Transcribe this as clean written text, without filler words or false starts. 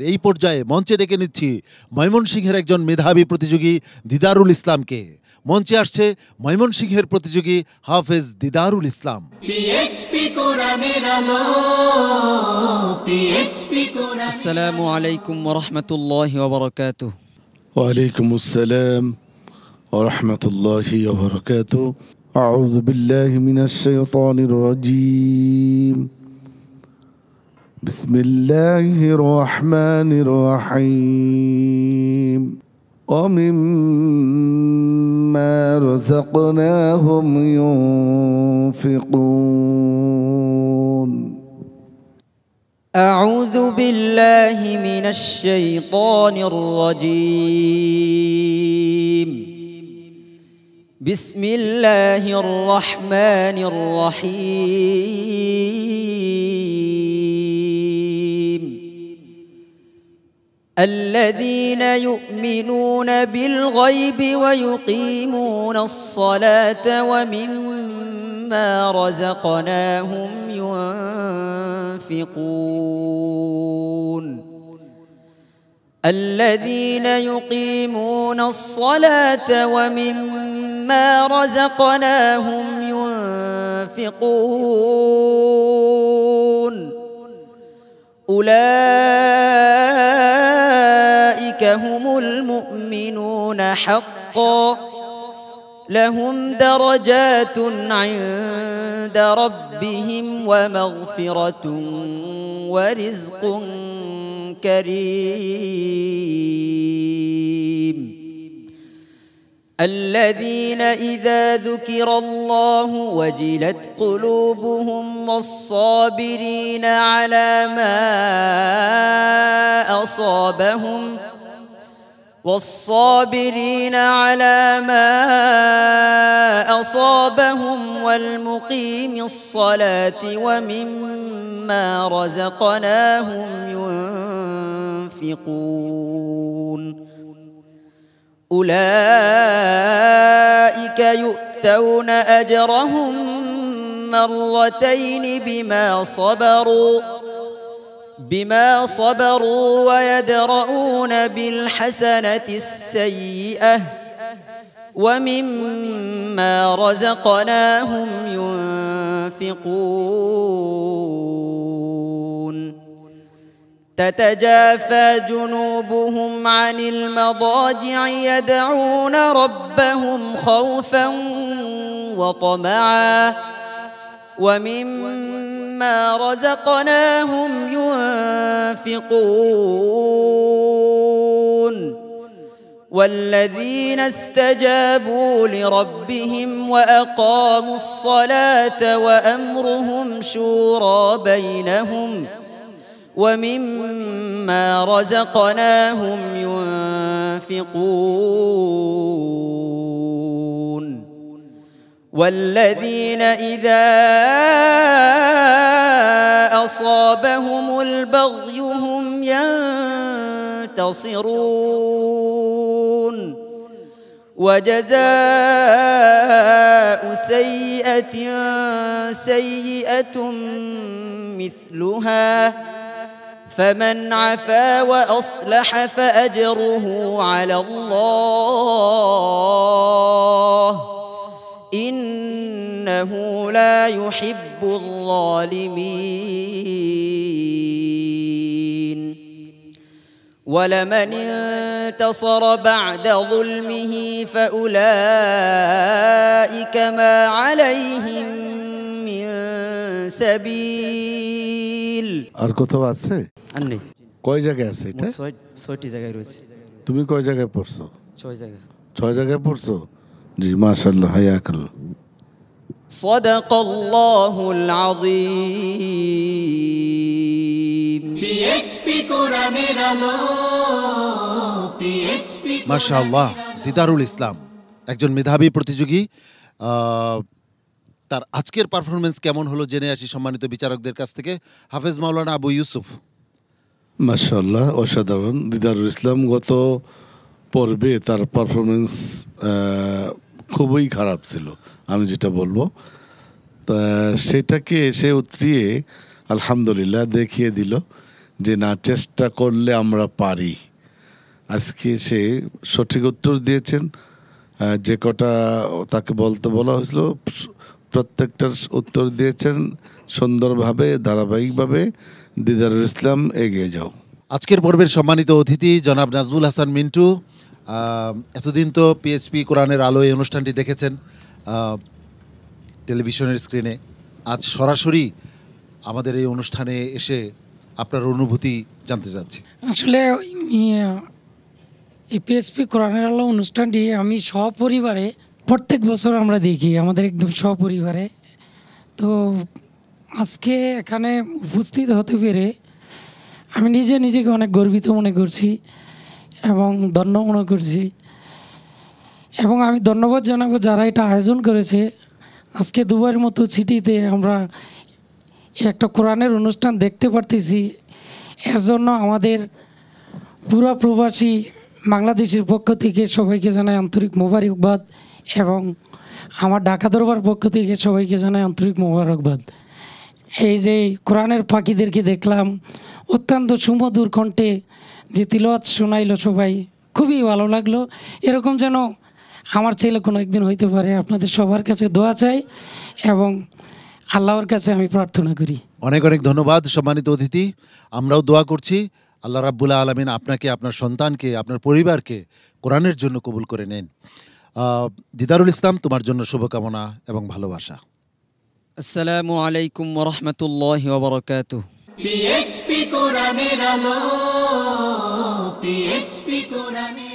এই পর্যায়ে মঞ্চে ডেকে নিচ্ছি ময়মনসিংহের একজন মেধাবী প্রতিযোগী দিদারুল ইসলামকে। মঞ্চে আসছে ময়মনসিংহের প্রতিযোগী হাফেজ দিদারুল ইসলাম। আসসালামু আলাইকুম ওয়া রাহমাতুল্লাহি ওয়া বারাকাতুহু। ওয়ালাইকুম আসসালাম ওয়া রাহমাতুল্লাহি ওয়া বারাকাতুহু। আউযু বিল্লাহি মিনাশ শাইতানির রাজীম। বিসমিল্লাহির রহমানির রহিম। ومما رزقناهم ينفقون أعوذ بالله من الشيطان الرجيم. بسم الله الرحمن الرحيم. الذين يؤمنون بالغيب ويقيمون الصلاة ومما رزقناهم ينفقون. الذين يقيمون الصلاة ومما رزقناهم ينفقون. أولئك هم المؤمنون حقا لهم درجات عند ربهم ومغفرة ورزق كريم. الذين إذا ذكر الله وجلت قلوبهم والصابرين على ما أصابهم والمقيم الصلاة ومما رزقناهم ينفقون. أولئك يؤتون أجرهم مرتين بما صبروا ويدرؤون بالحسنة السيئة ومما رزقناهم ينفقون. تتجافى جنوبهم عن المضاجع يدعون ربهم خوفا وطمعا ومما رزقناهم ينفقون. والذين استجابوا لربهم وأقاموا الصلاة وأمرهم شورى بينهم ومما رزقناهم ينفقون. والذين إذا أصابهم البغي هم ينتصرون. وجزاء سيئة سيئة مثلها فمن عفا وأصلح فأجره على الله إنه لا يحب الظالمين. ولمن انتصر بعد ظلمه فأولئك ما عليهم من سبيل. আর কোথাও আছে? নেই। কয় জায়গায় আছে এটা? 6টি জায়গায় রয়েছে। তুমি কয় জায়গায় পড়ছো? 6 জায়গায়। 6 জায়গায় পড়ছো? জি মাশাআল্লাহ, হায়াকাল্লাহ। সাদাকাল্লাহুল আযীম। পিএইচপি কোরআনের আলো। মাশাআল্লাহ, দিদারুল ইসলাম একজন মেধাবী প্রতিযোগী। তার আজকের পারফরমেন্স কেমন হলো জেনে আসি সম্মানিত বিচারকদের কাছ থেকে। হাফেজ মাওলানা আবু ইউসুফ। মাশাআল্লাহ, অসাধারণ। দিদারুল ইসলাম গত পর্বে তার পারফরমেন্স খুবই খারাপ ছিল, আমি যেটা বলবো। তা সেটাকে এসে উতরিয়ে আলহামদুলিল্লাহ দেখিয়ে দিল যে না চেষ্টা করলে আমরা পারি। আজকে সে সঠিক উত্তর দিয়েছেন। যে কটা তাকে বলতে বলা হয়েছিল প্রত্যেকটার উত্তর দিয়েছেন সুন্দরভাবে, ধারাবাহিকভাবে। দিদারুল ইসলাম, এগিয়ে যাও। আজকের পর্বের সম্মানিত অতিথি জনাব নাজমুল হাসান মিন্টু। এতদিন তো পিএইচপি কোরআনের আলো এই অনুষ্ঠানটি দেখেছেন টেলিভিশনের স্ক্রিনে। আজ সরাসরি আমাদের এই অনুষ্ঠানে এসে আপনার অনুভূতি জানতে চাচ্ছি। আসলে এই পিএইচপি কোরআনের আলো অনুষ্ঠানটি আমি সপরিবারে প্রত্যেক বছর আমরা দেখি, আমাদের একদম সপরিবারে। তো আজকে এখানে উপস্থিত হতে পেরে আমি নিজেকে অনেক গর্বিত মনে করছি এবং ধন্য মনে করছি। এবং আমি ধন্যবাদ জানাবো যারা এটা আয়োজন করেছে। আজকে দুবারের মতো সিটিতে আমরা একটা কোরআনের অনুষ্ঠান দেখতে পারতেছি, এর জন্য আমাদের পুরো প্রবাসী বাংলাদেশের পক্ষ থেকে সবাইকে জানাই আন্তরিক মোবারকবাদ এবং আমার ঢাকা দরবার পক্ষ থেকে সবাইকে জানাই আন্তরিক মোবারকবাদ। এই যে কোরআনের পাখিদেরকে দেখলাম অত্যন্ত সুমধুর কণ্ঠে যে তিলাওয়াত শোনাইলো, সবাই খুবই ভালো লাগলো। এরকম যেন আমার ছেলে কোনো একদিন হইতে পারে। আপনাদের সবার কাছে দোয়া চাই এবং আল্লাহর কাছে আমি প্রার্থনা করি। অনেক অনেক ধন্যবাদ সম্মানিত অতিথি। আমরাও দোয়া করছি আল্লাহ রাব্বুল আলামিন আপনাকে, আপনার সন্তানকে, আপনার পরিবারকে কোরআনের জন্য কবুল করে নেন। দিদারুল ইসলাম, তোমার জন্য শুভকামনা এবং ভালোবাসা। আসসালামু আলাইকুম ওয়া রাহমাতুল্লাহি ওয়া বারাকাতুহু। পিএইচপি কোরআনের আলো, পিএইচপি কোরআনের